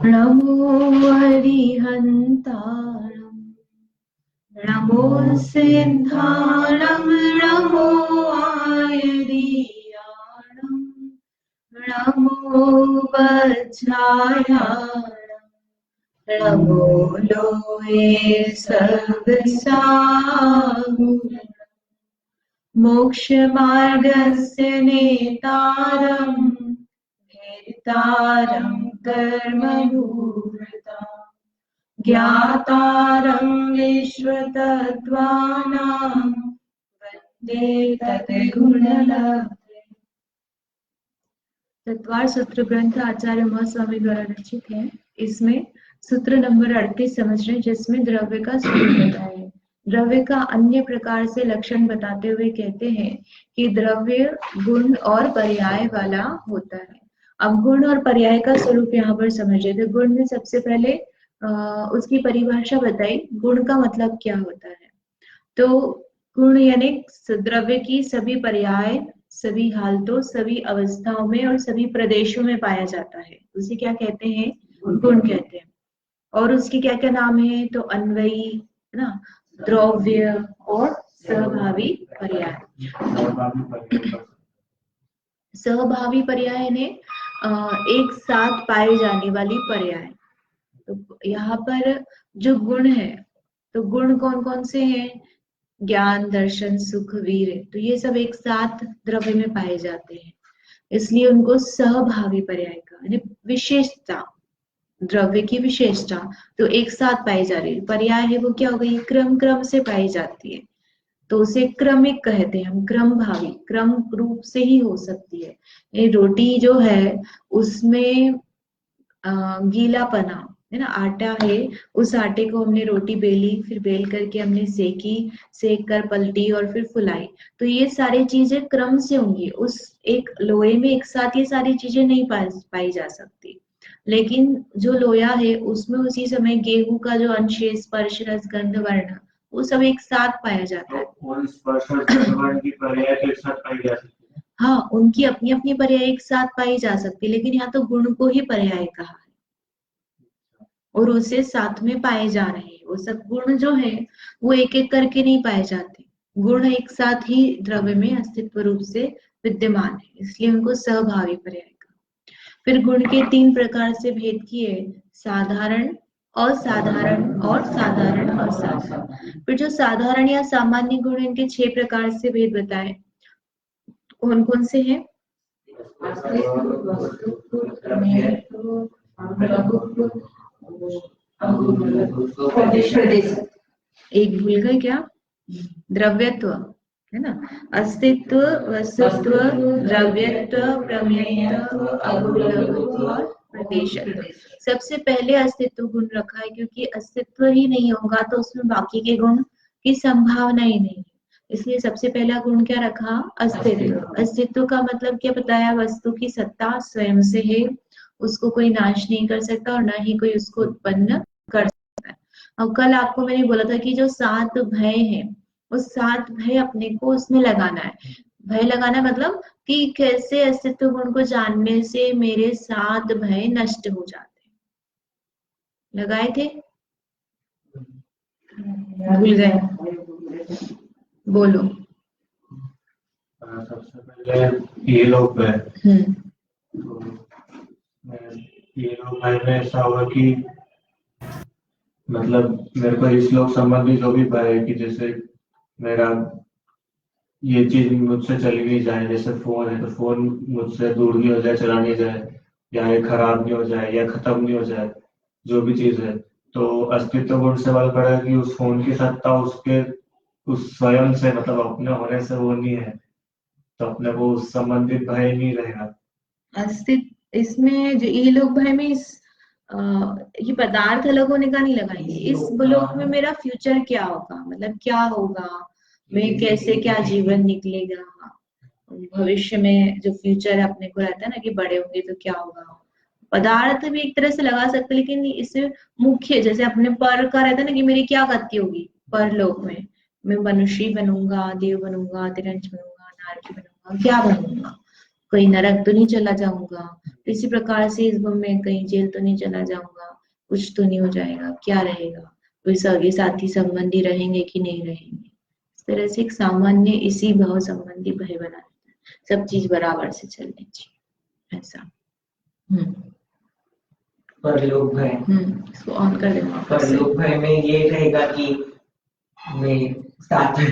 नमो हरिहन्तारम् नमो सिद्धारम् नमो आयर्याणम् नमो वज्रायाणम् नमो लोये सर्वसाहुरम् मोक्षमार्गस्य नेतारम् भेदितारं कर्मभूरताम् ज्ञातारं विश्वतत्त्वानां वन्दे तद्गुणलब्धे। तत्वार सूत्र ग्रंथ आचार्य महास्वामी द्वारा रचित है। इसमें सूत्र नंबर 38 समझ रहे, जिसमें द्रव्य का स्वरूप बताया है। द्रव्य का अन्य प्रकार से लक्षण बताते हुए कहते हैं कि द्रव्य गुण और पर्याय वाला होता है। अब गुण और पर्याय का स्वरूप यहाँ पर समझे। तो गुण में सबसे पहले उसकी परिभाषा बताई। गुण का मतलब क्या होता है? तो गुण यानी द्रव्य की सभी पर्याय, सभी हालतों, सभी अवस्थाओं में और सभी प्रदेशों में पाया जाता है। उसे क्या कहते हैं? गुण कहते हैं। और उसके क्या क्या नाम है? तो अन्वयी, है ना, द्रव्य और सहभावी पर्याय। सहभावी पर्याय ने एक साथ पाए जाने वाली पर्याय। तो यहाँ पर जो गुण है, तो गुण कौन कौन से हैं? ज्ञान, दर्शन, सुख, वीर। तो ये सब एक साथ द्रव्य में पाए जाते हैं, इसलिए उनको सहभावी पर्याय का, यानी विशेषता, द्रव्य की विशेषता तो एक साथ पाई जा रही है। पर्याय है वो क्या हो गई? क्रम क्रम से पाई जाती है, तो उसे क्रमिक कहते हैं हम। क्रम भावी, क्रम रूप से ही हो सकती है। ये रोटी जो है उसमें गीलापना है ना, आटा है, उस आटे को हमने रोटी बेली, फिर बेल करके हमने सेकी, सेक कर पलटी और फिर फुलाई। तो ये सारी चीजें क्रम से होंगी। उस एक लोहे में एक साथ ये सारी चीजें नहीं पाई जा सकती। लेकिन जो लोया है उसमें उसी समय गेहूं का जो अंश है, स्पर्श, रस, गंध, वर्ण, वो सब एक साथ पाया जाता है। तो स्पर्श, रस, गंध, वर्ण की पर्याय एक साथ पाई जा सकती है। हाँ, उनकी अपनी अपनी पर्याय एक साथ पाई जा सकती है, लेकिन यहाँ तो गुण को ही पर्याय कहा है और उसे साथ में पाए जा रहे हैं। वो सब गुण जो है वो एक एक करके नहीं पाए जाते। गुण एक साथ ही द्रव्य में अस्तित्व रूप से विद्यमान है, इसलिए उनको सहभावी पर्याय कहा। फिर गुण के 3 प्रकार से भेद किए: साधारण, असाधारण और साधारण असाधारण। फिर जो साधारण या सामान्य गुण, इनके 6 प्रकार से भेद बताए। कौन कौन से हैं? एक भूल गए क्या? द्रव्यत्व, है ना। अस्तित्व, वस्तुत्व, द्रव्यत्व, प्रमेयत्व, अगुणत्व और प्रदेशत्व। सबसे पहले अस्तित्व गुण रखा है, क्योंकि अस्तित्व ही नहीं होगा तो उसमें बाकी के गुण की संभावना ही नहीं है। इसलिए सबसे पहला गुण क्या रखा? अस्तित्व। अस्तित्व का मतलब क्या बताया? वस्तु की सत्ता स्वयं से है, उसको कोई नाश नहीं कर सकता और ना ही कोई उसको उत्पन्न कर सकता है। और कल आपको मैंने बोला था कि जो 7 भय है, उस 7 भय अपने को उसमें लगाना है। भय लगाना मतलब कि कैसे अस्तित्व गुण को जानने से मेरे 7 भय नष्ट हो जाते हैं। लगाए थे? भूल गए? बोलो। सबसे पहले ये लोग है, तो ये लोग में ऐसा हुआ कि मतलब मेरे को इस लोग संबंधी जो भी भय है कि जैसे मेरा ये चीज मुझसे चली नहीं जाए, जैसे फोन है तो फोन मुझसे दूर नहीं हो जाए, चला नहीं जाए, या ये खराब नहीं हो जाए या खत्म नहीं हो जाए, जो भी चीज है। तो अस्तित्व गुण से सवाल पड़ा कि उस फोन की सत्ता उसके उस स्वयं से, मतलब अपने होने से वो नहीं है, तो अपने को उस संबंधित भय नहीं रहेगा। अस्तित्व इसमें जो ये लोग भय में ये पदार्थ अलग होने का नहीं लगाएंगे। इस ब्लॉक में मेरा फ्यूचर क्या होगा, मतलब क्या होगा, मैं कैसे, क्या जीवन निकलेगा, भविष्य में जो फ्यूचर अपने को रहता है ना कि बड़े होंगे तो क्या होगा। पदार्थ भी एक तरह से लगा सकते, लेकिन इससे मुख्य जैसे अपने पर का रहता है ना कि मेरी क्या गति होगी परलोक में, मैं मनुष्य बनूंगा, देव बनूंगा, तिरंज बनूंगा, नारकी बनूंगा, क्या बनूंगा। कहीं नरक तो नहीं चला जाऊंगा, इसी प्रकार से इस भव में कहीं जेल तो नहीं चला जाऊंगा, कुछ तो नहीं हो जाएगा, क्या रहेगा, कोई सगे साथी संबंधी रहेंगे कि नहीं रहेंगे। इस तरह से एक सामान्य इसी भाव संबंधी भय बना रहता है। सब चीज बराबर से चलनी चाहिए, ऐसा। परलोक भय, इसको ऑन कर देना। परलोक भय में ये रहेगा कि मैं साथ में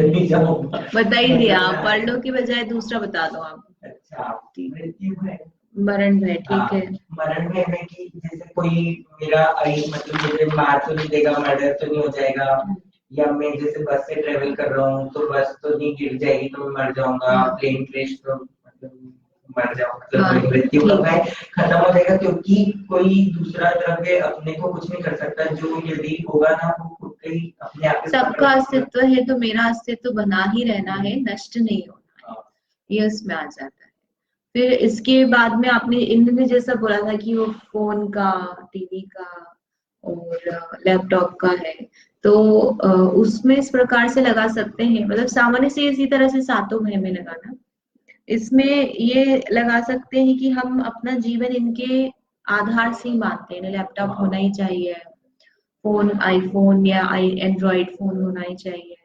नहीं जाऊंगा। बता ही दिया, परलोक की बजाय दूसरा बता दो आप। अच्छा, मृत्यु भय, मरण भय, ठीक है। मरण भय में कि जैसे कोई मेरा मतलब मुझे मार तो नहीं देगा, मर्डर तो नहीं हो जाएगा, या मैं जैसे बस से ट्रेवल कर रहा हूँ तो बस तो नहीं गिर जाएगी तो मैं मर जाऊंगा, प्लेन क्रैश तो मतलब मर जाऊंगा, मतलब मृत्यु का भय खत्म हो जाएगा, क्योंकि कोई दूसरा द्रव्य अपने को कुछ नहीं कर सकता, जो यदि होगा ना वो खुद के ही अपने आप। सबका अस्तित्व है तो मेरा अस्तित्व बना ही रहना है, नष्ट नहीं होना है, ये उसमें आ जाता है। फिर इसके बाद में आपने इन्होंने जैसा बोला था कि वो फोन का, टीवी का और लैपटॉप का है, तो उसमें इस प्रकार से लगा सकते हैं, मतलब सामान्य से इसी तरह से सातों भय में लगाना। इसमें ये लगा सकते हैं कि हम अपना जीवन इनके आधार से ही मानते हैं, लैपटॉप होना ही चाहिए, फोन आईफोन या एंड्रॉइड फोन होना ही चाहिए,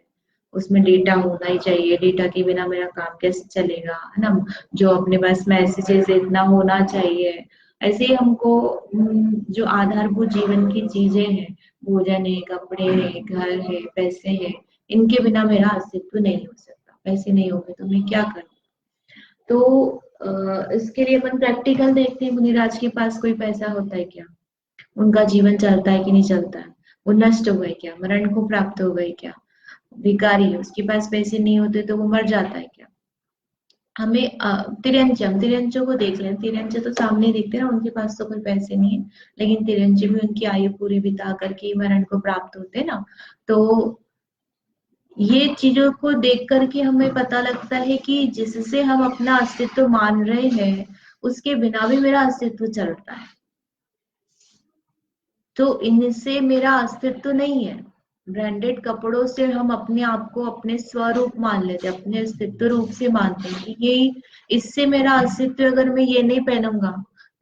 उसमें डेटा होना ही चाहिए, डेटा के बिना मेरा काम कैसे चलेगा, है ना, जो अपने पास मैसेजेस इतना होना चाहिए। ऐसे ही हमको जो आधारभूत जीवन की चीजें हैं, भोजन है, कपड़े है, घर है, पैसे है, इनके बिना मेरा अस्तित्व नहीं हो सकता, पैसे नहीं होंगे तो मैं क्या करूँ। तो इसके लिए अपन प्रैक्टिकल देखते हैं, मुनिराज के पास कोई पैसा होता है क्या, उनका जीवन चलता है कि नहीं चलता है, वो नष्ट हो गए क्या, मरण को प्राप्त हो गए क्या, भिखारी है उसके पास पैसे नहीं होते तो वो मर जाता है क्या। हमें तिरंचों को देख लें, तिरंचे तो सामने दिखते हैं ना, उनके पास तो कोई पैसे नहीं है, लेकिन तिरंचे भी उनकी आयु पूरी बिता करके मरण को प्राप्त होते हैं ना। तो ये चीजों को देख करके हमें पता लगता है कि जिससे हम अपना अस्तित्व मान रहे हैं उसके बिना भी मेरा अस्तित्व चलता है, तो इनसे मेरा अस्तित्व नहीं है। ब्रांडेड कपड़ों से हम अपने आप को अपने स्वरूप मान लेते हैं, अपने अस्तित्व रूप से मानते हैं कि ये इससे मेरा अस्तित्व, अगर मैं ये नहीं पहनूंगा,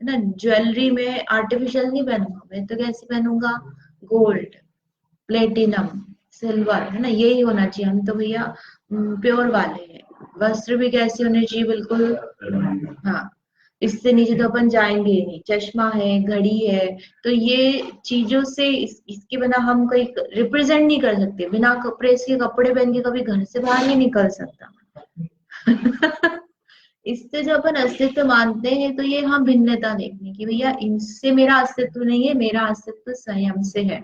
है ना, ज्वेलरी में आर्टिफिशियल नहीं पहनूंगा, मैं तो कैसे पहनूंगा, गोल्ड, प्लेटिनम, सिल्वर, है ना, यही होना चाहिए, हम तो भैया प्योर वाले हैं। वस्त्र भी कैसे होने चाहिए, बिल्कुल, हाँ, इससे नीचे तो अपन जाएंगे ही नहीं, चश्मा है, घड़ी है, तो ये चीजों से इसके बिना हम कोई रिप्रेजेंट नहीं कर सकते, बिना कपड़े के कपड़े पहन के कभी घर से बाहर नहीं निकल सकता। इससे जो अपन अस्तित्व मानते हैं तो ये हम भिन्नता देखने की, भैया इनसे मेरा अस्तित्व नहीं है, मेरा अस्तित्व स्वयं से है।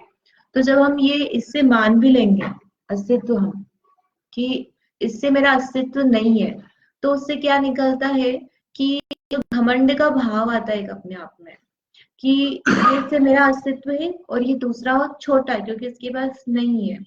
तो जब हम ये इससे मान भी लेंगे अस्तित्व हम, कि इससे मेरा अस्तित्व नहीं है, तो उससे क्या निकलता है कि घमंड का भाव आता है एक अपने आप में, कि ये से मेरा अस्तित्व है और ये दूसरा छोटा है क्योंकि इसके पास नहीं है,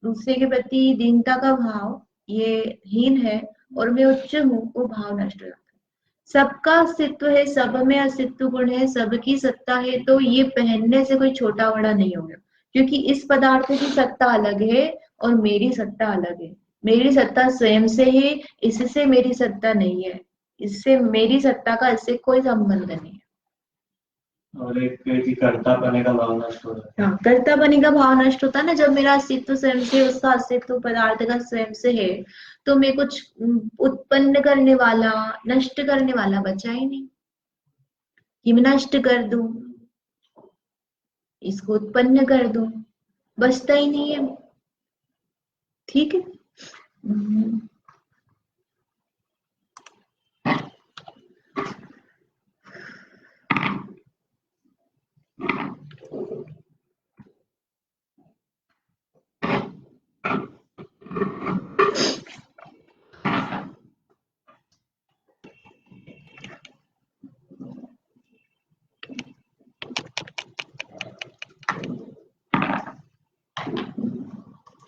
दूसरे के प्रति दीनता का भाव, ये हीन है और मैं उच्च हूँ, वो भाव नष्ट हो जाता है। सबका अस्तित्व है, सब में अस्तित्व गुण है, सबकी सत्ता है, तो ये पहनने से कोई छोटा बड़ा नहीं होगा, क्योंकि इस पदार्थ की सत्ता अलग है और मेरी सत्ता अलग है। मेरी सत्ता स्वयं से है, इससे मेरी सत्ता नहीं है, इससे मेरी सत्ता का इससे कोई संबंध नहीं है। और एक कि कर्ता बने का भाव नष्ट हो जाता है। हाँ, कर्ता बने का भाव नष्ट होता है ना, जब मेरा अस्तित्व स्वयं से, उसका अस्तित्व पदार्थ का स्वयं से है, तो मैं कुछ उत्पन्न करने वाला, नष्ट करने वाला बचा ही नहीं, कि मैं नष्ट कर दूं, इसको उत्पन्न कर दूं, बचता ही नहीं है। ठीक है।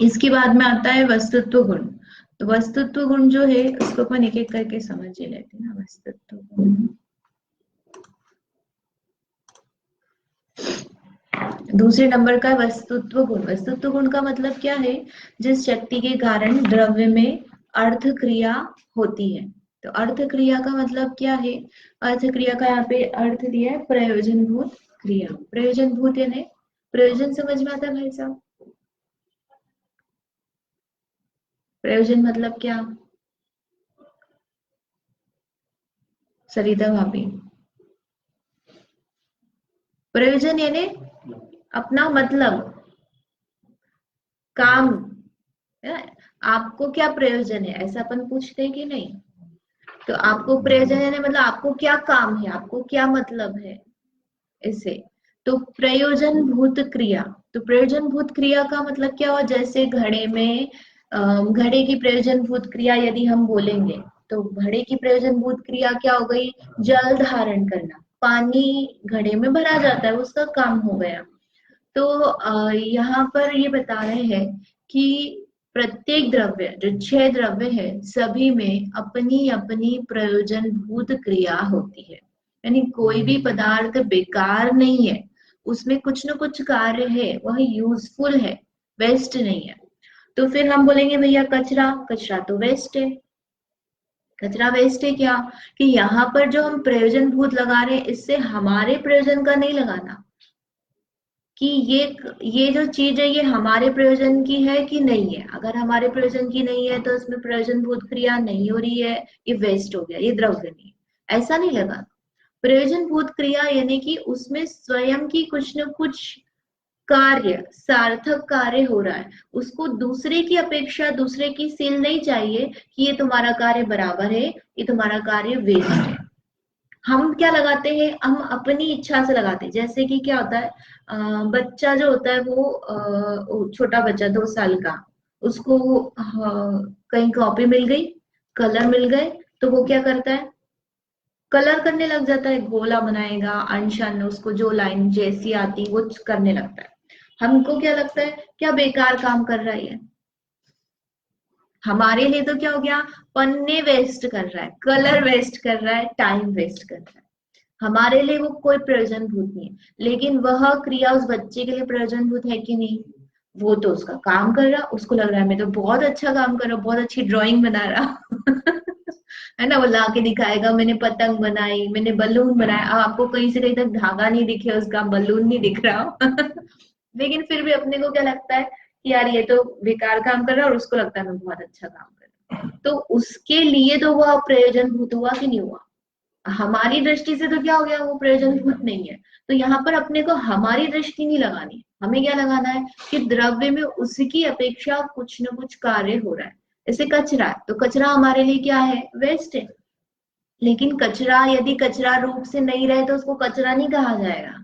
इसके बाद में आता है वस्तुत्व गुण। तो वस्तुत्व गुण जो है उसको अपन एक एक करके समझ ही लेते हैं ना। वस्तुत्व गुण, दूसरे नंबर का वस्तुत्व गुण। वस्तुत्व गुण का मतलब क्या है, जिस शक्ति के कारण द्रव्य में अर्थ क्रिया होती है, तो अर्थ क्रिया का मतलब क्या है? अर्थ क्रिया का यहाँ पे अर्थ दिया है प्रयोजनभूत क्रिया। प्रयोजनभूत यानी प्रयोजन समझ में आता है भाई साहब? प्रयोजन मतलब क्या? सरिता भाभी, प्रयोजन यानी अपना मतलब, काम है। आपको क्या प्रयोजन है ऐसा अपन पूछते हैं कि नहीं? तो आपको प्रयोजन है मतलब आपको क्या काम है, आपको क्या मतलब है इससे। तो प्रयोजन भूत क्रिया, तो प्रयोजन भूत क्रिया का मतलब क्या हुआ? जैसे घड़े में घड़े की प्रयोजन भूत क्रिया यदि हम बोलेंगे तो घड़े की प्रयोजन भूत क्रिया क्या हो गई? जल धारण करना, पानी घड़े में भरा जाता है, उसका काम हो गया। तो यहाँ पर ये बता रहे हैं कि प्रत्येक द्रव्य, जो 6 द्रव्य है, सभी में अपनी अपनी प्रयोजन भूत क्रिया होती है। यानी कोई भी पदार्थ बेकार नहीं है, उसमें कुछ न कुछ कार्य है, वह यूजफुल है, वेस्ट नहीं है। तो फिर हम बोलेंगे भैया कचरा, कचरा तो वेस्ट है। कचरा वेस्ट है क्या? कि यहाँ पर जो हम प्रयोजन भूत लगा रहे हैं, इससे हमारे प्रयोजन का नहीं लगाना कि ये जो चीज है ये हमारे प्रयोजन की है कि नहीं है। अगर हमारे प्रयोजन की नहीं है तो इसमें प्रयोजन भूत क्रिया नहीं हो रही है, ये वेस्ट हो गया, ये द्रव्य नहीं है, ऐसा नहीं लगा। प्रयोजन भूत क्रिया यानी कि उसमें स्वयं की कुछ न कुछ कार्य, सार्थक कार्य हो रहा है, उसको दूसरे की अपेक्षा, दूसरे की सील नहीं चाहिए कि ये तुम्हारा कार्य बराबर है, ये तुम्हारा कार्य वेस्ट है। हम क्या लगाते हैं? हम अपनी इच्छा से लगाते हैं। जैसे कि क्या होता है, बच्चा जो होता है वो छोटा बच्चा 2 साल का, उसको कहीं कॉपी मिल गई, कलर मिल गए, तो वो क्या करता है? कलर करने लग जाता है, गोला बनाएगा, अनशन, उसको जो लाइन जैसी आती वो करने लगता है। हमको क्या लगता है? क्या बेकार काम कर रहा है ये। हमारे लिए तो क्या हो गया? पन्ने वेस्ट कर रहा है, कलर वेस्ट कर रहा है, टाइम वेस्ट कर रहा है। हमारे लिए वो कोई प्रयोजन भूत नहीं है, लेकिन वह क्रिया उस बच्चे के लिए प्रयोजन भूत है कि नहीं? वो तो उसका काम कर रहा, उसको लग रहा है मैं तो बहुत अच्छा काम कर रहा हूँ, बहुत अच्छी ड्राइंग बना रहा है ना। वो ला के दिखाएगा, मैंने पतंग बनाई, मैंने बलून बनाया। अब आपको कहीं से कहीं तक धागा नहीं दिखे, उसका बलून नहीं दिख रहा लेकिन फिर भी अपने को क्या लगता है कि यार ये तो बेकार काम कर रहा है, और उसको लगता है मैं बहुत अच्छा काम कर रहा हूँ। तो उसके लिए तो वह प्रयोजन भूत हुआ कि नहीं हुआ? हमारी दृष्टि से तो क्या हो गया? वो प्रयोजनभूत नहीं है। तो यहाँ पर अपने को हमारी दृष्टि नहीं लगानी, हमें क्या लगाना है कि द्रव्य में उसकी अपेक्षा कुछ न कुछ कार्य हो रहा है। जैसे कचरा, तो कचरा हमारे लिए क्या है? वेस्ट है। लेकिन कचरा यदि कचरा रूप से नहीं रहे तो उसको कचरा नहीं कहा जाएगा।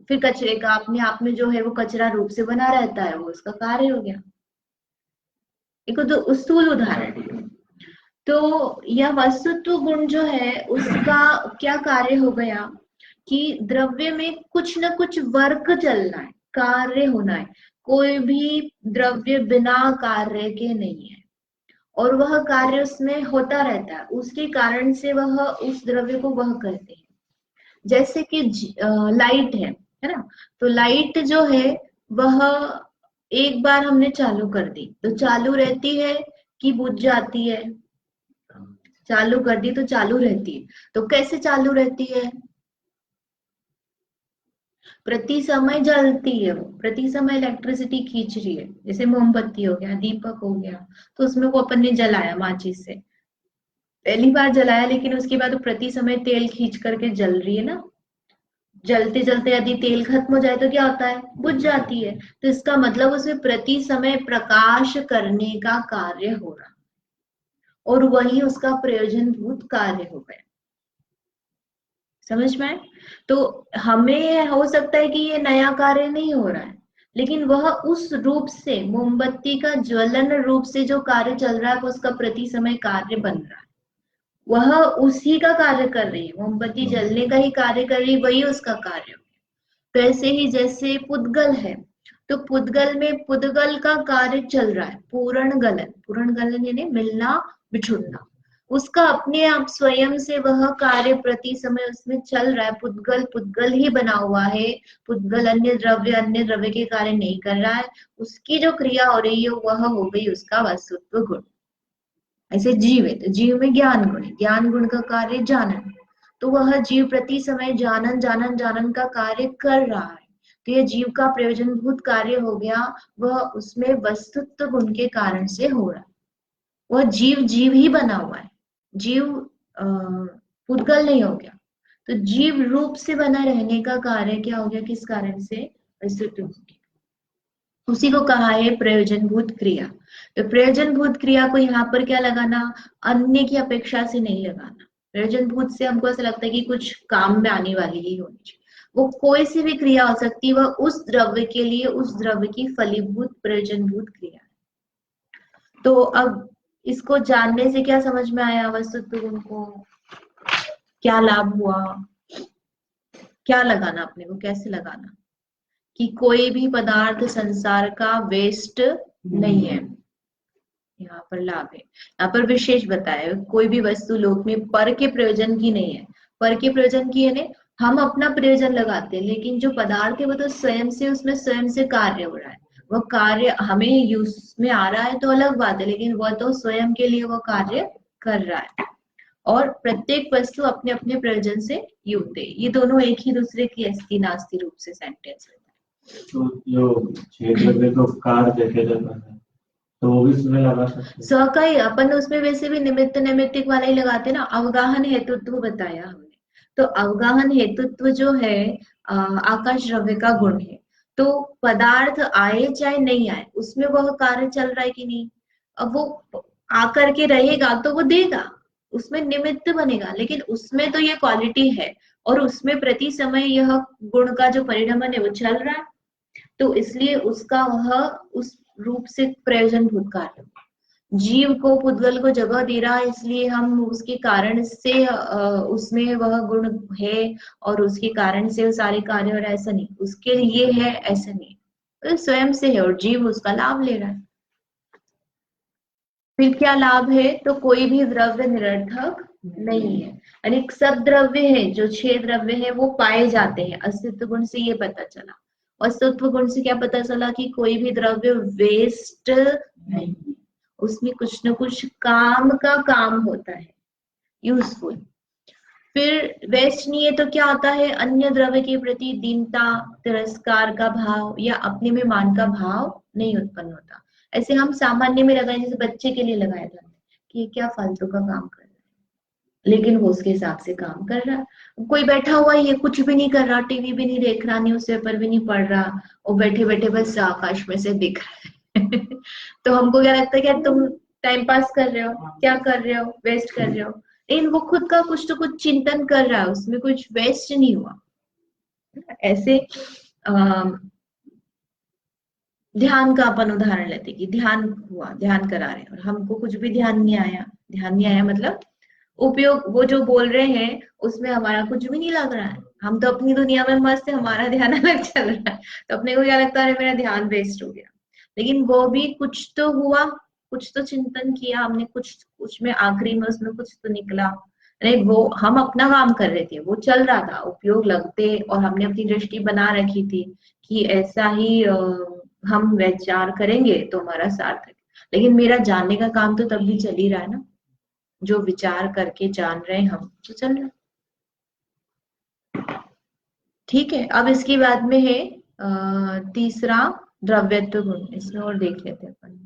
फिर कचरे का अपने आप में जो है वो कचरा रूप से बना रहता है, वो उसका कार्य हो गया। एक तो स्थूल उदाहरण। तो यह वस्तुत्व गुण जो है उसका क्या कार्य हो गया कि द्रव्य में कुछ न कुछ वर्क चलना है, कार्य होना है। कोई भी द्रव्य बिना कार्य के नहीं है, और वह कार्य उसमें होता रहता है, उसके कारण से वह उस द्रव्य को वह करते हैं। जैसे कि लाइट है ना। तो लाइट जो है वह एक बार हमने चालू कर दी तो चालू रहती है कि बुझ जाती है? चालू कर दी तो चालू रहती है। तो कैसे चालू रहती है? प्रति समय जलती है, वो प्रति समय इलेक्ट्रिसिटी खींच रही है। जैसे मोमबत्ती हो गया, दीपक हो गया, तो उसमें वो अपन ने जलाया माचिस से, पहली बार जलाया, लेकिन उसके बाद वो प्रति समय तेल खींच करके जल रही है ना। जलते जलते यदि तेल खत्म हो जाए तो क्या होता है? बुझ जाती है। तो इसका मतलब उसमें प्रति समय प्रकाश करने का कार्य हो रहा, और वही उसका प्रयोजनभूत कार्य हो गया। समझ में आए? तो हमें हो सकता है कि ये नया कार्य नहीं हो रहा है, लेकिन वह उस रूप से, मोमबत्ती का ज्वलन रूप से जो कार्य चल रहा है वो उसका प्रति समय कार्य बन रहा है। वह उसी का कार्य कर रही है, मोमबत्ती जलने का ही कार्य कर रही है, वही उसका कार्य हो। तो ऐसे ही जैसे पुद्गल है, तो पुद्गल में पुद्गल का कार्य चल रहा है, पूर्ण गलन, पूर्ण गलन यानी मिलना बिछुड़ना, उसका अपने आप स्वयं से वह कार्य प्रति समय उसमें चल रहा है। पुद्गल पुद्गल ही बना हुआ है, पुद्गल अन्य द्रव्य के कार्य नहीं कर रहा है। उसकी जो क्रिया हो रही है वह हो गई उसका वस्तुत्व गुण, ऐसे जीव है, तो जीव में ज्ञान गुण है, ज्ञान गुण का कार्य जानन, तो वह जीव प्रति समय जानन जानन जानन का कार्य कर रहा है, तो यह जीव का प्रयोजनभूत कार्य हो गया, वह उसमें वस्तुत्व गुण के कारण से हो रहा है। वह जीव जीव ही बना हुआ है, जीव पुद्गल नहीं हो गया, तो जीव रूप से बना रहने का कार्य क्या हो गया, किस कारण से, वस्तुत्व। उसी को कहा है प्रयोजनभूत क्रिया। तो प्रयोजनभूत क्रिया को यहाँ पर क्या लगाना, अन्य की अपेक्षा से नहीं लगाना। प्रयोजनभूत से हमको ऐसा लगता है कि कुछ काम में आने वाली ही होनी चाहिए, वो कोई सी भी क्रिया हो सकती है, वह उस द्रव्य के लिए उस द्रव्य की फलीभूत प्रयोजनभूत क्रिया है। तो अब इसको जानने से क्या समझ में आया, वस्तुत्व गुण को क्या लाभ हुआ, क्या लगाना अपने को, कैसे लगाना, कि कोई भी पदार्थ संसार का वेस्ट नहीं है, यहाँ पर लाभ है। यहाँ पर विशेष बताया, कोई भी वस्तु लोक में पर के प्रयोजन की नहीं है, पर के प्रयोजन की है, हम अपना प्रयोजन लगाते हैं, लेकिन जो पदार्थ है वो तो स्वयं से, उसमें स्वयं से कार्य हो रहा है, वह कार्य हमें यूज में आ रहा है तो अलग बात है, लेकिन वह तो स्वयं के लिए वह कार्य कर रहा है, और प्रत्येक वस्तु अपने अपने प्रयोजन से युक्त है। ये दोनों एक ही दूसरे की अस्ति नास्ति रूप से सेंटेंस है। तो जो क्षेत्र में तो कार देखे जाता है, तो वो भी इसमें लगा सकते हैं। स का ही अपन उसमें वैसे भी निमित्त नैमित्तिक वाला ही लगाते ना। अवगाहन हेतुत्व बताया हमने, तो अवगाहन हेतुत्व जो है आकाश द्रव्य का गुण है, तो पदार्थ आए चाहे नहीं आए उसमें वह कार्य चल रहा है कि नहीं, अब वो आकर के रहेगा तो वो देगा, उसमें निमित्त बनेगा, लेकिन उसमें तो ये क्वालिटी है, और उसमें प्रति समय यह गुण का जो परिणमन है वो चल रहा है, तो इसलिए उसका वह उस रूप से प्रयोजन भूत कार्य, जीव को पुद्गल को जगह दे रहा है, इसलिए हम उसके कारण से उसमें वह गुण है और उसके कारण से वो सारे कार्य हो रहा है, ऐसा नहीं, उसके लिए है ऐसा नहीं, तो स्वयं से है और जीव उसका लाभ ले रहा है। फिर क्या लाभ है, तो कोई भी द्रव्य निरर्थक नहीं है, यानी सब द्रव्य है, जो 6 द्रव्य है वो पाए जाते हैं, अस्तित्व गुण से ये पता चला। अस्तित्व गुण से क्या पता चला कि कोई भी द्रव्य वेस्ट नहीं, उसमें कुछ न कुछ काम का काम होता है, यूजफुल। फिर वेस्ट नहीं है तो क्या होता है, अन्य द्रव्य के प्रति दीनता तिरस्कार का भाव या अपने में मान का भाव नहीं उत्पन्न होता। ऐसे हम सामान्य में लगाए, जैसे बच्चे के लिए लगाया जाता है कि ये क्या फालतू का काम कर रहा है, लेकिन वो उसके हिसाब से काम कर रहा है। कोई बैठा हुआ ही है, कुछ भी नहीं कर रहा, टीवी भी नहीं देख रहा, न्यूज़पेपर भी नहीं पढ़ रहा, और बैठे बैठे बस आकाश में से दिख रहा है तो हमको क्या लगता है कि तुम टाइम पास कर रहे हो, क्या कर रहे हो, वेस्ट कर रहे हो, लेकिन वो खुद का कुछ तो कुछ चिंतन कर रहा है, उसमें कुछ वेस्ट नहीं हुआ। ऐसे ध्यान का अपन उदाहरण लेते कि ध्यान हुआ, ध्यान करा रहे हैं और हमको कुछ भी ध्यान नहीं आया, ध्यान नहीं आया मतलब उपयोग, वो जो बोल रहे हैं उसमें हमारा कुछ भी नहीं लग रहा है, हम तो अपनी दुनिया में मस्त है, हमारा ध्यान अलग चल रहा है, तो अपने को क्या लगता है मेरा ध्यान वेस्ट हो गया, लेकिन वो भी कुछ तो हुआ, कुछ तो चिंतन किया हमने, कुछ में आखिरी में उसमें कुछ तो निकला, नहीं वो हम अपना काम कर रहे थे, वो चल रहा था, उपयोग लगते, और हमने अपनी दृष्टि बना रखी थी कि ऐसा ही हम विचार करेंगे तो हमारा सार्थक, लेकिन मेरा जानने का काम तो तब भी चल ही रहा है ना, जो विचार करके जान रहे हैं हम, तो चल रहा है। ठीक है, अब इसके बाद में है तीसरा द्रव्यत्व गुण, इसमें और देख लेते हैं अपन।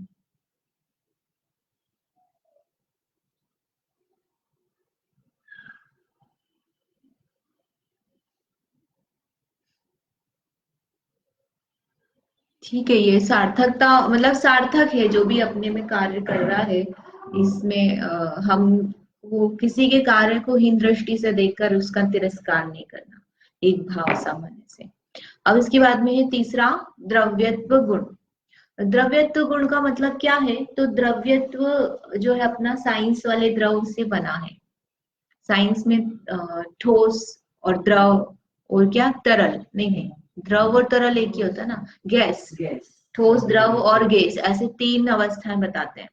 ठीक है, ये सार्थकता मतलब सार्थक है, जो भी अपने में कार्य कर रहा है, इसमें हम वो किसी के कार्य को हीन दृष्टि से देखकर उसका तिरस्कार नहीं करना, एक भाव सामान्य से। अब इसके बाद में है तीसरा द्रव्यत्व गुण। द्रव्यत्व गुण का मतलब क्या है, तो द्रव्यत्व जो है अपना साइंस वाले द्रव से बना है, साइंस में ठोस और द्रव और क्या तरल नहीं, द्रव और तरल एक ही होता है ना, गैस, ठोस द्रव और गैस, ऐसे 3 अवस्थाएं बताते हैं।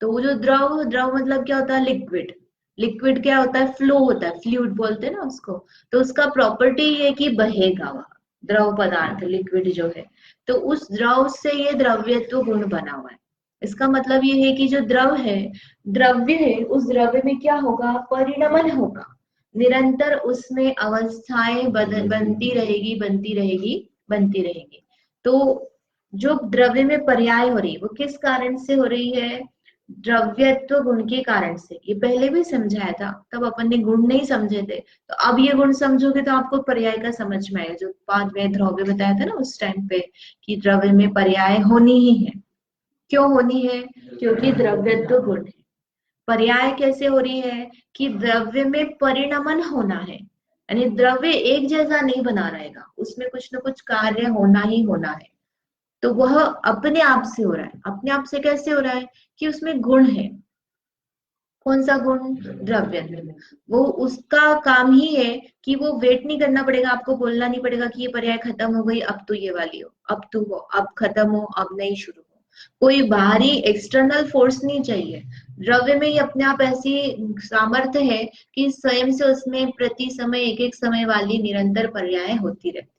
तो वो जो द्रव, द्रव मतलब क्या होता है, लिक्विड, लिक्विड क्या होता है, फ्लो होता है, फ्लूइड बोलते हैं ना उसको, तो उसका प्रॉपर्टी है कि बहेगा वह द्रव पदार्थ लिक्विड जो है, तो उस द्रव से ये द्रव्यत्व गुण बना हुआ है। इसका मतलब ये है कि जो द्रव्य है, उस द्रव्य में क्या होगा, परिणमन होगा, निरंतर उसमें अवस्थाएं बनती रहेगी, बनती रहेगी, बनती रहेगी। तो जो द्रव्य में पर्याय हो रही है वो किस कारण से हो रही है, द्रव्यत्व गुण के कारण से। ये पहले भी समझाया था, तब अपन ने गुण नहीं समझे थे, तो अब ये गुण समझोगे तो आपको पर्याय का समझ में आएगा। जो उत्पाद में द्रव्य बताया था ना उस टाइम पे, कि द्रव्य में पर्याय होनी ही है। क्यों होनी है, क्योंकि द्रव्यत्व गुण है। पर्याय कैसे हो रही है, कि द्रव्य में परिणमन होना है, यानी द्रव्य एक जैसा नहीं बना रहेगा, उसमें कुछ ना कुछ कार्य होना ही होना है। तो वह अपने आप से हो रहा है। अपने आप से कैसे हो रहा है, कि उसमें गुण है। कौन सा गुण, द्रव्य। वो उसका काम ही है कि वो वेट नहीं करना पड़ेगा, आपको बोलना नहीं पड़ेगा कि ये पर्याय खत्म हो गई, अब तो ये वाली हो, अब तू हो, अब खत्म हो, अब नहीं शुरू हो। कोई बाहरी एक्सटर्नल फोर्स नहीं चाहिए। द्रव्य में ही अपने आप ऐसी सामर्थ्य है कि स्वयं से उसमें प्रति समय एक एक समय वाली निरंतर पर्याय होती रहती है।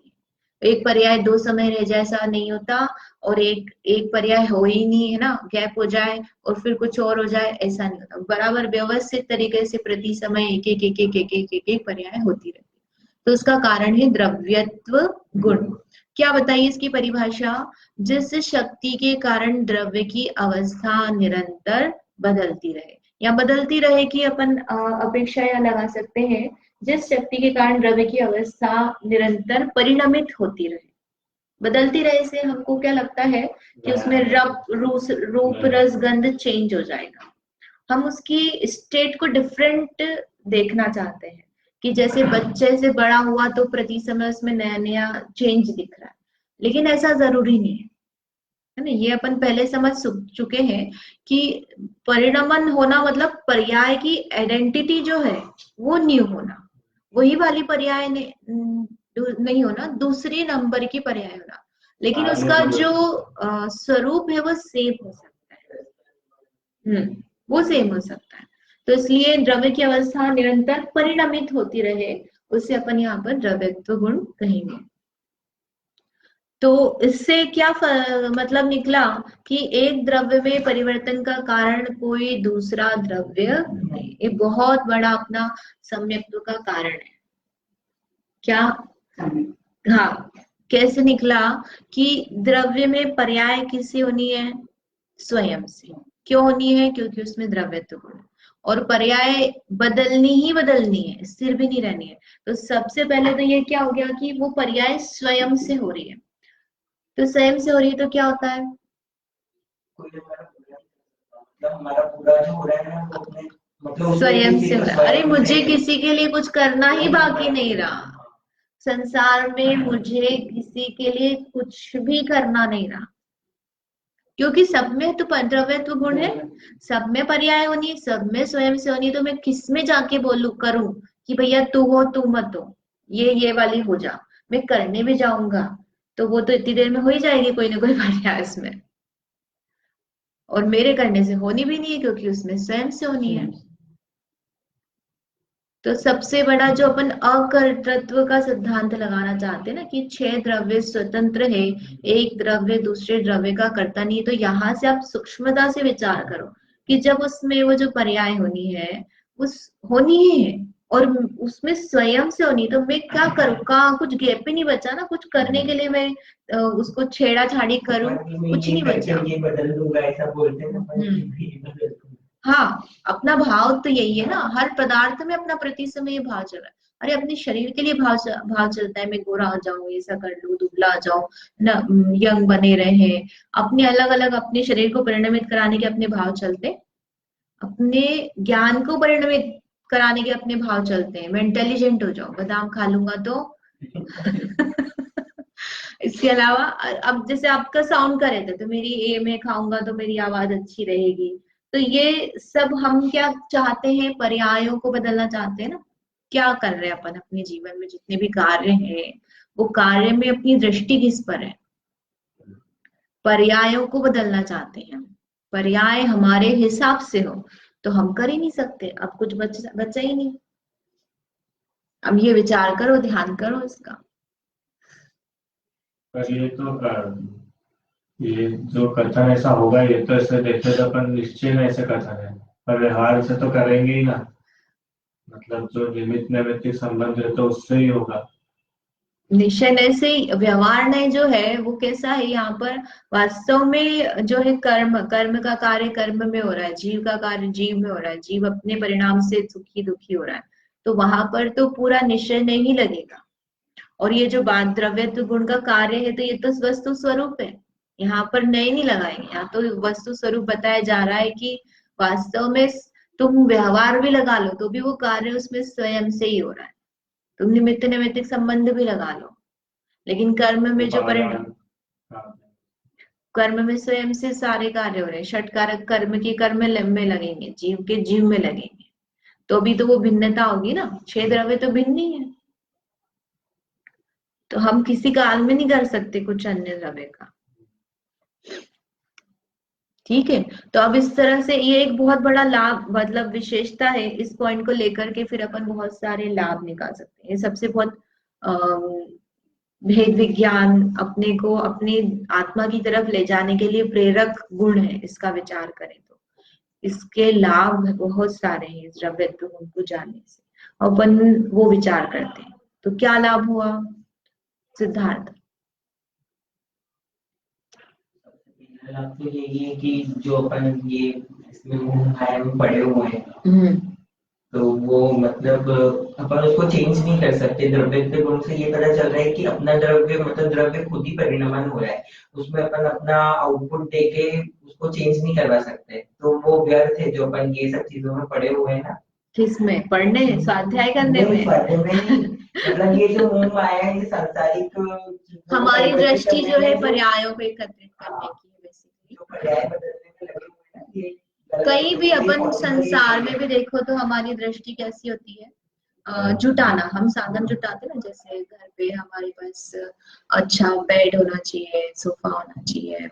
एक पर्याय 2 समय रह जाए ऐसा नहीं होता, और एक एक पर्याय हो ही नहीं है ना, गैप हो जाए और फिर कुछ और हो जाए, ऐसा नहीं होता। बराबर व्यवस्थित तरीके से प्रति समय एक एक एक एक एक एक एक एक पर्याय होती रहती है। तो उसका कारण है द्रव्यत्व गुण। क्या बताइए इसकी परिभाषा, जिस शक्ति के कारण द्रव्य की अवस्था निरंतर बदलती रहे, या बदलती रहे कि अपन अपेक्षा या लगा सकते हैं, जिस शक्ति के कारण द्रव्य की अवस्था निरंतर परिणमित होती रहे। बदलती रहे से हमको क्या लगता है, कि उसमें रूप रस गंध चेंज हो जाएगा। हम उसकी स्टेट को डिफरेंट देखना चाहते हैं, कि जैसे बच्चे से बड़ा हुआ तो प्रति समय उसमें नया नया चेंज दिख रहा है, लेकिन ऐसा जरूरी नहीं है ना। ये अपन पहले समझ चुके हैं कि परिणमन होना मतलब पर्याय की आइडेंटिटी जो है वो न्यू होना, वही वाली पर्याय नहीं होना, दूसरी नंबर की पर्याय होना, लेकिन उसका जो स्वरूप है वो सेम हो सकता है। वो सेम हो सकता है। तो इसलिए द्रव्य की अवस्था निरंतर परिणमित होती रहे, उसे अपन यहाँ पर द्रव्यत्व गुण कहेंगे। तो इससे क्या मतलब निकला, कि एक द्रव्य में परिवर्तन का कारण कोई दूसरा द्रव्य नहीं। ये बहुत बड़ा अपना सम्यक्त्व का कारण है। क्या, हाँ, कैसे निकला, कि द्रव्य में पर्याय किससे होनी है, स्वयं से। क्यों होनी है, क्योंकि उसमें द्रव्यत्व गुण है। और पर्याय बदलनी ही बदलनी है, स्थिर भी नहीं रहनी है। तो सबसे पहले तो ये क्या हो गया, कि वो पर्याय स्वयं से हो रही है। तो स्वयं से हो रही है तो क्या होता है, हमारा पूरा जो हो रहा है वो अपने मतलब स्वयं से हो रहा है। अरे मुझे किसी के लिए कुछ करना ही बाकी नहीं रहा, संसार में मुझे किसी के लिए कुछ भी करना नहीं रहा, क्योंकि सब में तो द्रव्यत्व गुण है, सब में पर्याय होनी है, सब में स्वयं से होनी है। तो मैं किस में जाके बोलू करूं कि भैया तू हो तू मत हो, ये वाली हो जा। मैं करने भी जाऊंगा तो वो तो इतनी देर में हो ही जाएगी कोई ना कोई पर्याय उसमें, और मेरे करने से होनी भी नहीं है, क्योंकि उसमें स्वयं से होनी है। तो सबसे बड़ा जो अपन अकर्तृत्व का सिद्धांत लगाना चाहते हैं ना, कि 6 द्रव्य स्वतंत्र है, एक द्रव्य दूसरे द्रव्य का कर्ता नहीं है। तो यहाँ से आप सूक्ष्मता से विचार करो, कि जब उसमें वो जो पर्याय होनी है उस होनी ही है, और उसमें स्वयं से होनी, तो मैं क्या करूँ, कहाँ कुछ गैप ही नहीं बचा ना, कुछ करने के लिए मैं उसको छेड़ा छाड़ी करूँ, कुछ नहीं बचा। ये बदल दूंगा ऐसा बोलते हैं ना, हाँ, अपना भाव तो यही है ना, हर पदार्थ में अपना प्रति समय भाव चल रहा है। अरे अपने शरीर के लिए भाव चलता है, मैं गोरा आ जाऊं, ऐसा कर लूं, दुबला आ जाऊं, न यंग बने रहे। अपने अलग अलग अपने शरीर को परिणमित कराने के अपने भाव चलते, अपने ज्ञान को परिणमित कराने के अपने भाव चलते हैं। मैं इंटेलिजेंट हो जाऊं, बादाम खा लूंगा तो इसके अलावा अब जैसे आपका साउंड का रहता है, तो मेरी ए में खाऊंगा तो मेरी आवाज अच्छी रहेगी। तो ये सब हम क्या चाहते हैं, पर्यायों को बदलना चाहते हैं ना। क्या कर रहे हैं अपन अपने जीवन में, जितने भी कार्य हैं वो कार्य में अपनी दृष्टि किस पर है, पर्यायों को बदलना चाहते हैं। पर्याय हमारे हिसाब से हो तो हम कर ही नहीं सकते, अब कुछ बचा ही नहीं। अब ये विचार करो, ध्यान करो इसका। पर ये तो ये जो कथन ऐसा होगा, ये तो ऐसे देखते तो अपन निश्चय में ऐसे कथन है, पर व्यवहार से तो करेंगे ही ना। मतलब जो निमित्त नैमित्तिक संबंध है तो उससे ही होगा। निश्चय नहीं से व्यवहार नहीं जो है वो कैसा है यहाँ पर, वास्तव में जो है कर्म, कर्म का कार्य कर्म में हो रहा है, जीव का कार्य जीव में हो रहा है, जीव अपने परिणाम से सुखी दुखी हो रहा है, तो वहां पर तो पूरा निश्चय नहीं लगेगा। और ये जो बात द्रव्यत्व गुण का कार्य है, तो ये तो वस्तु स्वरूप है, यहाँ पर नए नहीं लगाएंगे, यहाँ तो वस्तु स्वरूप बताया जा रहा है कि वास्तव में तुम व्यवहार भी लगा लो तो भी वो कार्य उसमें स्वयं से ही हो रहा है, तुम निमित्त नैमित्तिक संबंध भी लगा लो, लेकिन कर्म में जो परिणाम, उपादान। हाँ। कर्म में स्वयं से सारे कार्य हो रहे हैं, षटकारक कर्म के कर्म में लगेंगे, जीव के जीव में लगेंगे, तो भी तो वो भिन्नता होगी ना, छह द्रव्य तो भिन्न ही है, तो हम किसी काल में नहीं कर सकते कुछ अन्य द्रव्य का। ठीक है, तो अब इस तरह से ये एक बहुत बड़ा लाभ, मतलब विशेषता है, इस पॉइंट को लेकर के फिर अपन बहुत सारे लाभ निकाल सकते हैं। ये सबसे बहुत भेद विज्ञान अपने को अपनी आत्मा की तरफ ले जाने के लिए प्रेरक गुण है, इसका विचार करें तो इसके लाभ बहुत सारे हैं इस द्रव्यत्व गुण को जानने से, अपन वो विचार करते हैं। तो क्या लाभ हुआ सिद्धार्थ? लाभ तो यही है कि जो अपन ये इसमें मोह माया में पड़े हुए हैं, तो वो मतलब अपन उसको चेंज नहीं कर सकते। द्रव्य गुण से ये पता चल रहा है कि अपना द्रव्य मतलब द्रव्य खुद ही परिणमन हो रहा है, उसमें अपन अपना आउटपुट देके उसको चेंज नहीं करवा सकते, तो वो व्यर्थ है जो अपन ये सब चीजों में पड़े हुए हैं ना। किसमें पढ़ने, स्वाध्याय करने नहीं, में? स्वाध्याय में नहीं, मतलब ये जो मोह माया है, ये सांसारिक चीजों को हमारी परिवर्तित दृष्टि करने जो है में जो, पर्यायों को एकत्रित करने हाँ, की है बेसिकली। जो पर्याय बदलने में लगे हुए हैं ना, ये गलत कहीं है, भी ये अपन पॉसिबल ही संसार नहीं में है। भी देखो तो हमारी दृष्टि कैसी होती है, जुटाना, हम साधन जुटाते ना, जैसे घर पे हमारे पास अच्छा बेड होना चाहिए, सोफा होना चाहिए,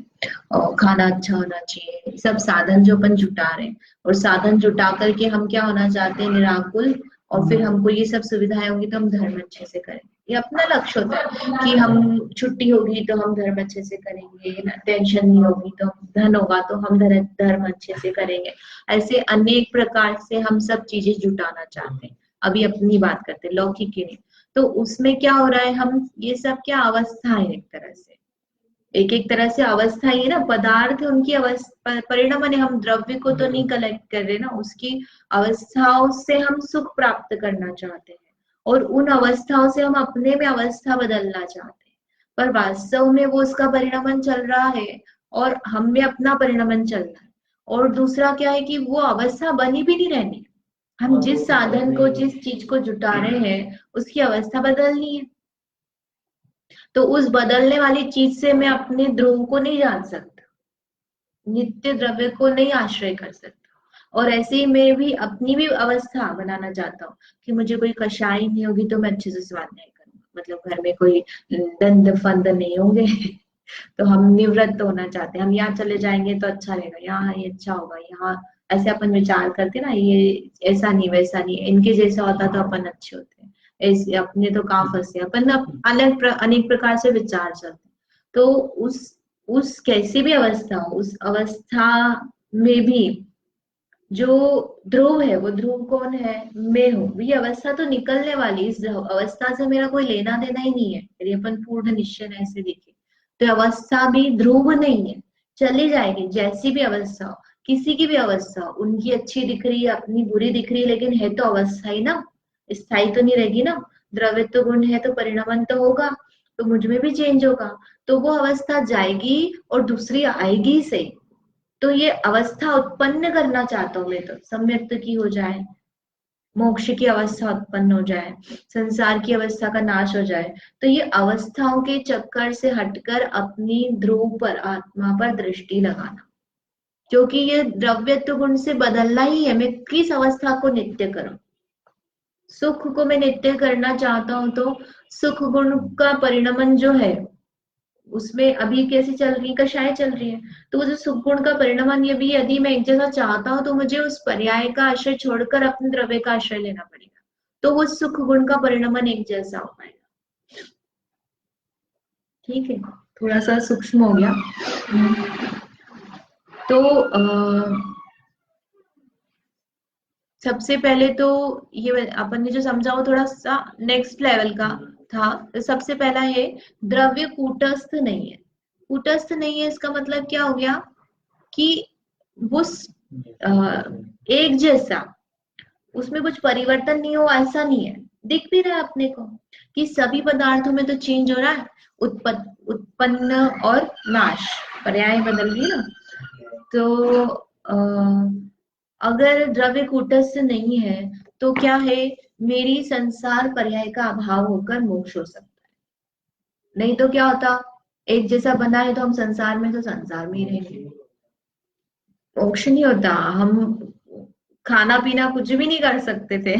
और खाना अच्छा होना चाहिए, सब साधन जो अपन जुटा रहे हैं, और साधन जुटा करके हम क्या होना चाहते हैं, निराकुल, और फिर हमको ये सब सुविधाएं होंगी तो हम धर्म अच्छे से करेंगे, ये अपना लक्ष्य होता है कि हम छुट्टी होगी तो हम धर्म अच्छे से करेंगे, टेंशन नहीं होगी तो, धन होगा तो हम धर्म अच्छे से करेंगे, ऐसे अनेक प्रकार से हम सब चीजें जुटाना चाहते हैं। अभी अपनी बात करते हैं लौकिक की नहीं, तो उसमें क्या हो रहा है, हम ये सब क्या अवस्था है, एक तरह से एक एक तरह से अवस्था ही है ना, पदार्थ उनकी अवस्था परिणाम है, हम द्रव्य को तो नहीं कलेक्ट कर रहे ना, उसकी अवस्थाओं से हम सुख प्राप्त करना चाहते हैं, और उन अवस्थाओं से हम अपने में अवस्था बदलना चाहते हैं, पर वास्तव में वो उसका परिणामन चल रहा है और हम में अपना परिणामन चल रहा है, और दूसरा क्या है कि वो अवस्था बनी भी नहीं रहनी, हम और वो जिस तो साधन बदल को रही है। जिस चीज को जुटा रहे हैं उसकी अवस्था बदलनी है, तो उस बदलने वाली चीज से मैं अपने ध्रुव को नहीं जान सकता, नित्य द्रव्य को नहीं आश्रय कर सकता, और ऐसे ही मैं भी अपनी भी अवस्था बनाना चाहता हूँ कि मुझे कोई कषाय नहीं होगी तो मैं अच्छे से स्वाध्याय करूंगा, मतलब घर में कोई दंड फंद नहीं होंगे तो हम निवृत्त होना चाहते हैं, हम यहाँ चले जाएंगे तो अच्छा रहेगा, यहाँ ये अच्छा होगा, यहाँ ऐसे अपन विचार करते ना, ये ऐसा नहीं वैसा नहीं, इनके जैसा होता तो अपन अच्छे होते हैं, ऐसे अपने तो कहाँ फंसे अपन, अनेक प्रकार से विचार चलते हैं, तो उस कैसी भी अवस्था हो, उस अवस्था में भी जो ध्रुव है, वो ध्रुव कौन है, मैं हूँ, ये अवस्था तो निकलने वाली, इस अवस्था से मेरा कोई लेना देना ही नहीं है, यदि अपन पूर्ण निश्चय ऐसे देखे तो अवस्था भी ध्रुव नहीं है, चली जाएगी, जैसी भी अवस्था हो, किसी की भी अवस्था हो, उनकी अच्छी दिख रही है, अपनी बुरी दिख रही है, लेकिन है तो अवस्था ही ना, स्थायी तो नहीं रहेगी ना, द्रव्यत्व गुण है तो परिणामन तो होगा, तो मुझ में भी चेंज होगा, तो वो अवस्था जाएगी और दूसरी आएगी ही सही, तो ये अवस्था उत्पन्न करना चाहता हूं मैं, तो सम्यक्त की हो जाए, मोक्ष की अवस्था उत्पन्न हो जाए, संसार की अवस्था का नाश हो जाए, तो ये अवस्थाओं के चक्कर से हटकर अपनी ध्रुव पर, आत्मा पर दृष्टि लगाना, क्योंकि ये द्रव्यत्व गुण से बदलना ही है, मैं किस अवस्था को नित्य करूं, सुख को मैं नित्य करना चाहता हूं, तो सुख गुण का परिणमन जो है उसमें अभी कैसी चल रही, कषाय चल रही है, तो वो जो सुख गुण का परिणमन, ये भी यदि मैं एक जैसा चाहता हूँ तो मुझे उस पर्याय का आश्रय छोड़कर अपने द्रव्य का आश्रय लेना पड़ेगा, तो वो सुख गुण का परिणमन एक जैसा हो पाएगा। ठीक है। थोड़ा सा सूक्ष्म हो गया। तो सबसे पहले तो ये अपन ने जो समझा वो थोड़ा सा नेक्स्ट लेवल का था। तो सबसे पहला है, द्रव्य कूटस्थ नहीं है। कूटस्थ नहीं है इसका मतलब क्या हो गया कि वो एक जैसा, उसमें कुछ परिवर्तन नहीं हो, ऐसा नहीं है। दिख भी रहा है अपने को कि सभी पदार्थों में तो चेंज हो रहा है, उत्पन्न और नाश, पर्याय बदल गई ना। तो अगर द्रव्य कूटस्थ नहीं है तो क्या है, मेरी संसार पर्याय का अभाव होकर मोक्ष हो सकता है। नहीं तो क्या होता, एक जैसा बना है तो हम संसार में, तो संसार में ही रहेंगे, मोक्ष नहीं होता। हम खाना पीना कुछ भी नहीं कर सकते थे।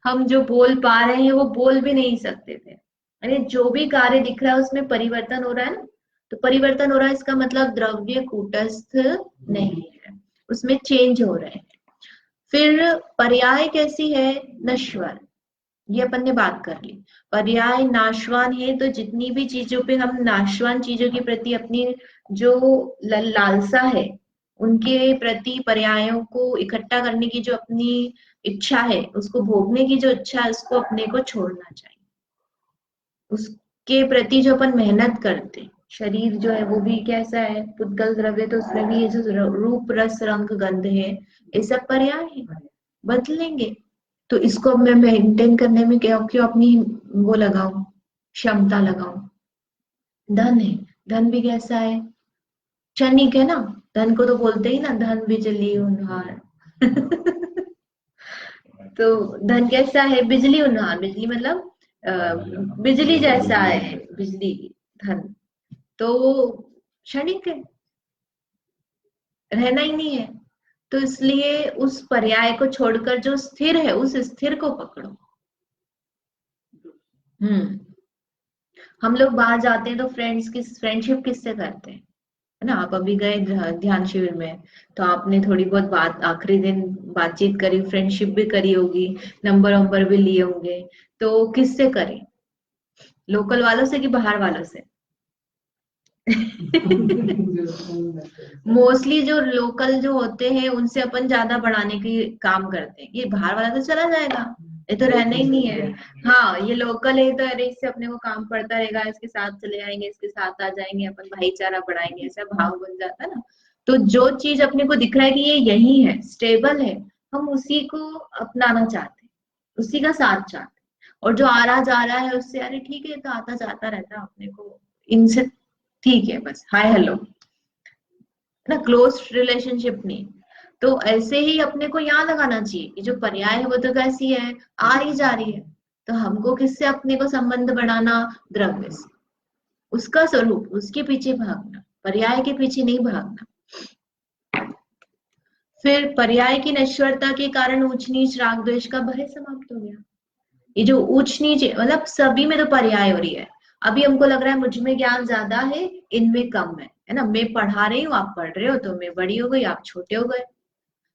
हम जो बोल पा रहे हैं वो बोल भी नहीं सकते थे। अरे जो भी कार्य दिख रहा है उसमें परिवर्तन हो रहा है ना, तो परिवर्तन हो रहा है इसका मतलब द्रव्य कूटस्थ नहीं है, उसमें चेंज हो रहे हैं। फिर पर्याय कैसी है, नश्वर, ये अपन ने बात कर ली। पर्याय नाशवान है, तो जितनी भी चीजों पे हम नाशवान चीजों के प्रति अपनी जो लालसा है, उनके प्रति पर्यायों को इकट्ठा करने की जो अपनी इच्छा है, उसको भोगने की जो इच्छा है, उसको अपने को छोड़ना चाहिए। उसके प्रति जो अपन मेहनत करते, शरीर जो है वो भी कैसा है, पुद्गल द्रव्य, तो उसमें भी ये जो रूप रस रंग गंध है, ये सब पर्याय है, बदलेंगे। तो इसको अब मैं मेंटेन करने में क्या क्यों अपनी वो लगाऊं, क्षमता लगाऊं। धन है, धन भी कैसा है, क्षणिक है ना। धन को तो बोलते ही ना, धन बिजली उन्हार। तो धन कैसा है, बिजली उन्हार, बिजली मतलब बिजली जैसा है, बिजली, धन तो क्षणिक है, रहना ही नहीं है। तो इसलिए उस पर्याय को छोड़कर जो स्थिर है, उस स्थिर को पकड़ो। हम लोग बाहर जाते हैं तो फ्रेंडशिप किससे करते हैं, है ना। आप अभी गए ध्यान शिविर में, तो आपने थोड़ी बहुत बात आखिरी दिन बातचीत करी, फ्रेंडशिप भी करी होगी, नंबर वंबर भी लिए होंगे। तो किससे करें, लोकल वालों से कि बाहर वालों से? मोस्टली जो लोकल जो होते हैं उनसे अपन ज्यादा बढ़ाने की काम करते हैं, ये बाहर वाला तो चला जाएगा, ये तो रहना ही नहीं है। हाँ, ये लोकल है तो अरे इससे अपने को काम पड़ता रहेगा, इसके साथ चले जाएंगे, इसके साथ आ जाएंगे, अपन भाईचारा बढ़ाएंगे, ऐसा भाव बन जाता है ना। तो जो चीज अपने को दिख रहा है कि ये यही है, स्टेबल है, हम उसी को अपनाना चाहते हैं, उसी का साथ चाहते हैं। और जो आ रहा जा रहा है उससे अरे ठीक है, तो आता जाता रहता है, अपने को इनसे ठीक है, बस हाय हेलो ना, क्लोज रिलेशनशिप नहीं। तो ऐसे ही अपने को यहाँ लगाना चाहिए कि जो पर्याय है वो तो कैसी है, आ रही जा रही है। तो हमको किससे अपने को संबंध बढ़ाना, द्रव्य से, उसका स्वरूप, उसके पीछे भागना, पर्याय के पीछे नहीं भागना। फिर पर्याय की नश्वरता के कारण ऊंच नीच राग द्वेष का भय समाप्त हो गया। ये जो ऊंच नीच मतलब सभी में तो पर्याय हो रही है। अभी हमको लग रहा है मुझ में ज्ञान ज्यादा है, इनमें कम है ना। मैं पढ़ा रही हूँ, आप पढ़ रहे हो, तो मैं बड़ी हो गई, आप छोटे हो गए।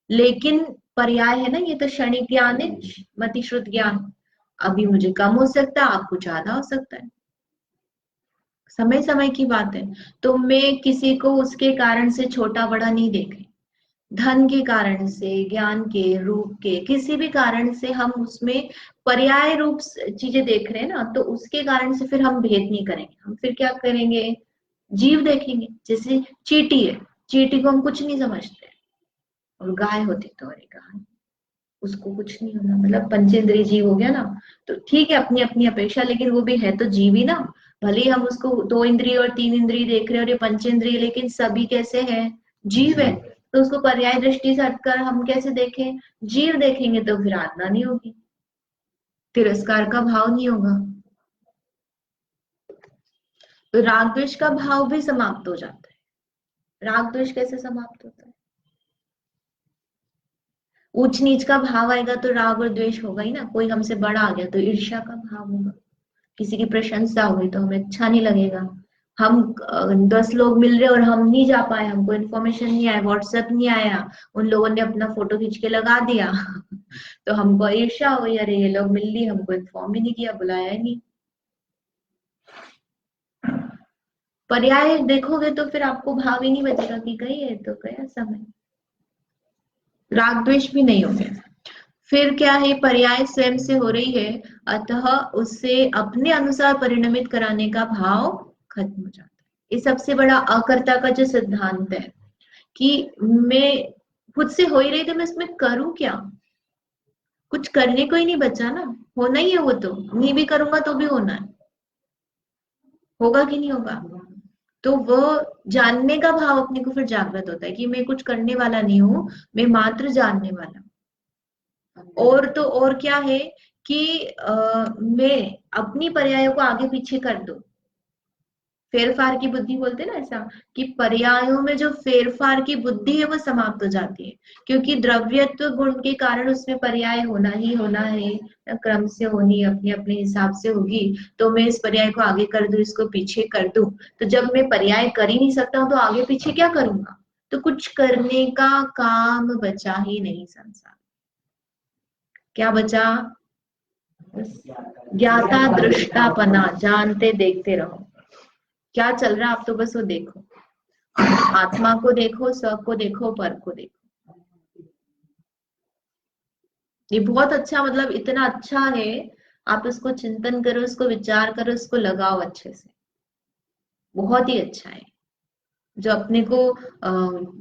लेकिन पर्याय है ना, ये तो क्षणिक ज्ञान है, मतिश्रुत ज्ञान। अभी मुझे कम हो सकता है, आपको ज्यादा हो सकता है, समय समय की बात है। तो मैं किसी को उसके कारण से छोटा बड़ा नहीं देख रही। धन के कारण से, ज्ञान के रूप के किसी भी कारण से हम उसमें पर्याय रूप चीजें देख रहे हैं ना, तो उसके कारण से फिर हम भेद नहीं करेंगे। हम फिर क्या करेंगे, जीव देखेंगे। जैसे चींटी है, चींटी को हम कुछ नहीं समझते, और गाय होती तो अरे गाय, उसको कुछ नहीं होना, मतलब पंचेंद्रिय जीव हो गया ना। तो ठीक है, अपनी अपनी अपेक्षा, लेकिन वो भी है तो जीव ही ना। भले ही हम उसको 2 इंद्रिय और 3 इंद्रिय देख रहे हैं और ये पंचेंद्रिय, लेकिन सभी कैसे हैं, जीव है। तो उसको पर्याय दृष्टि से हटकर हम कैसे देखें, जीव देखेंगे, तो फिर आत्मा नहीं होगी, तिरस्कार का भाव नहीं होगा, तो राग द्वेष का भाव भी समाप्त हो जाता है। राग द्वेष कैसे समाप्त होता है, ऊंच नीच का भाव आएगा तो राग और द्वेष होगा ही ना। कोई हमसे बड़ा आ गया तो ईर्ष्या का भाव होगा, किसी की प्रशंसा हुई तो हमें अच्छा नहीं लगेगा। हम 10 लोग मिल रहे और हम नहीं जा पाए, हमको इन्फॉर्मेशन नहीं आया, व्हाट्सएप नहीं आया, उन लोगों ने अपना फोटो खींच के लगा दिया। तो हमको ईर्ष्या हुई, अरे ये लोग मिल ली, हमको इन्फॉर्म ही नहीं किया, बुलाया ही नहीं। पर्याय देखोगे तो फिर आपको भाव ही नहीं बचेगा कि गई है तो गया समय, राग द्वेष भी नहीं होंगे। फिर क्या है, पर्याय स्वयं से हो रही है, अतः उससे अपने अनुसार परिणमित कराने का भाव खत्म हो जाता है। ये सबसे बड़ा अकर्ता का जो सिद्धांत है कि मैं खुद से हो ही रही, तो मैं इसमें करूं क्या, कुछ करने को ही नहीं बचा ना, होना ही है वो, तो नहीं भी करूंगा तो भी होना है, होगा कि नहीं होगा। तो वो जानने का भाव अपने को फिर जागृत होता है कि मैं कुछ करने वाला नहीं हूं, मैं मात्र जानने वाला। और तो और क्या है कि मैं अपनी पर्यायों को आगे पीछे कर दूं, फेरफार की बुद्धि बोलते हैं ना, ऐसा कि पर्यायों में जो फेरफार की बुद्धि है वो समाप्त हो जाती है, क्योंकि द्रव्यत्व गुण के कारण उसमें पर्याय होना ही होना है, क्रम से होनी, अपने अपने हिसाब से होगी। तो मैं इस पर्याय को आगे कर दूं, इसको पीछे कर दूं, तो जब मैं पर्याय कर ही नहीं सकता हूं तो आगे पीछे क्या करूंगा, तो कुछ करने का काम बचा ही नहीं संसार। क्या बचा, ज्ञाता दृष्टापना, जानते देखते रहो क्या चल रहा है, आप तो बस वो देखो, आत्मा को देखो, सब को देखो, पर को देखो। ये बहुत अच्छा, मतलब इतना अच्छा है, आप इसको चिंतन करो, इसको विचार करो, इसको लगाओ अच्छे से, बहुत ही अच्छा है। जो अपने को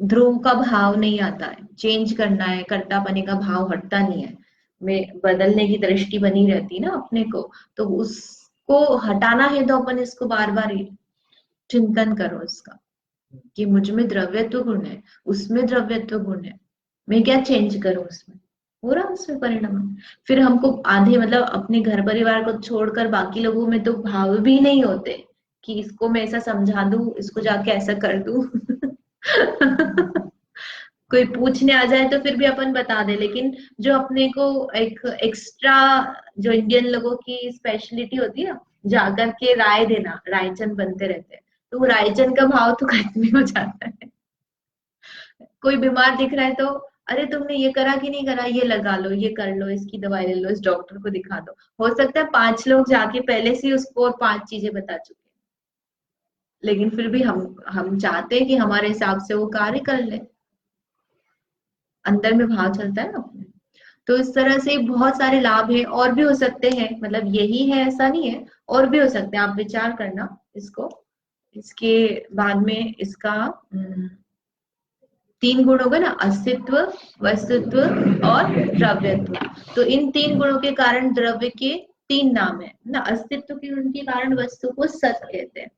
ध्रुव का भाव नहीं आता है, चेंज करना है, कर्तापने का भाव हटता नहीं है, में बदलने की दृष्टि बनी रहती ना अपने को, तो उसको हटाना है तो अपन इसको बार बार चिंतन करो इसका, कि मुझ में द्रव्यत्व गुण है, उसमें द्रव्यत्व गुण है, मैं क्या चेंज करूं उसमें, हो रहा उसमें परिणाम। फिर हमको आधे, मतलब अपने घर परिवार को छोड़कर बाकी लोगों में तो भाव भी नहीं होते कि इसको मैं ऐसा समझा दूं, इसको जाके ऐसा कर दूं। कोई पूछने आ जाए तो फिर भी अपन बता दे, लेकिन जो अपने को एक एक्स्ट्रा, जो इंडियन लोगों की स्पेशलिटी होती है ना, जाकर के राय देना, रायचन बनते रहते हैं, तो वो रायचन का भाव तो खत्म ही हो जाता है। कोई बीमार दिख रहा है तो अरे तुमने ये करा कि नहीं करा, ये लगा लो, ये कर लो, इसकी दवाई ले लो, इस डॉक्टर को दिखा दो। हो सकता है 5 लोग जाके पहले से ही उसको और 5 चीजें बता चुके हैं, लेकिन फिर भी हम चाहते हैं कि हमारे हिसाब से वो कार्य कर ले, अंदर में भाव चलता है ना अपने। तो इस तरह से बहुत सारे लाभ है, और भी हो सकते हैं, मतलब यही है ऐसा नहीं है, और भी हो सकते हैं, आप विचार करना इसको। इसके बाद में इसका 3 गुण हो गए ना, अस्तित्व, वस्तुत्व और द्रव्यत्व। तो इन 3 गुणों के कारण द्रव्य के 3 नाम है ना, अस्तित्व के गुण के कारण वस्तु को सत कहते हैं,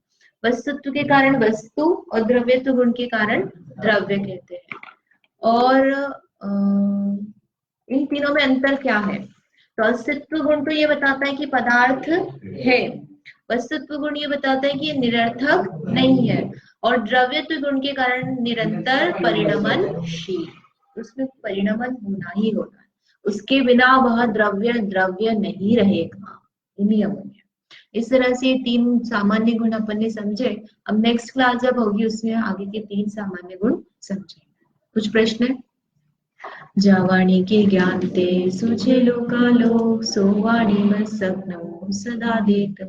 वस्तुत्व के कारण वस्तु, और द्रव्यत्व गुण के कारण द्रव्य कहते हैं। और इन तीनों में अंतर क्या है, तो अस्तित्व गुण तो ये बताता है कि पदार्थ है, वस्तुत्व गुण ये बताता है कि ये निरर्थक नहीं है, और द्रव्यत्व गुण के कारण निरंतर परिणमनशील, उसमें परिणमन होना ही होना है, उसके बिना वह द्रव्य द्रव्य नहीं रहेगा, नियम है। इस तरह से 3 सामान्य गुण अपन ने समझे। अब नेक्स्ट क्लास जब होगी उसमें आगे के 3 सामान्य गुण समझेंगे। कुछ प्रश्न है? जावाणी के ज्ञान ते सुझे लोकालोक, सो वाणी में सपनो सदा देत।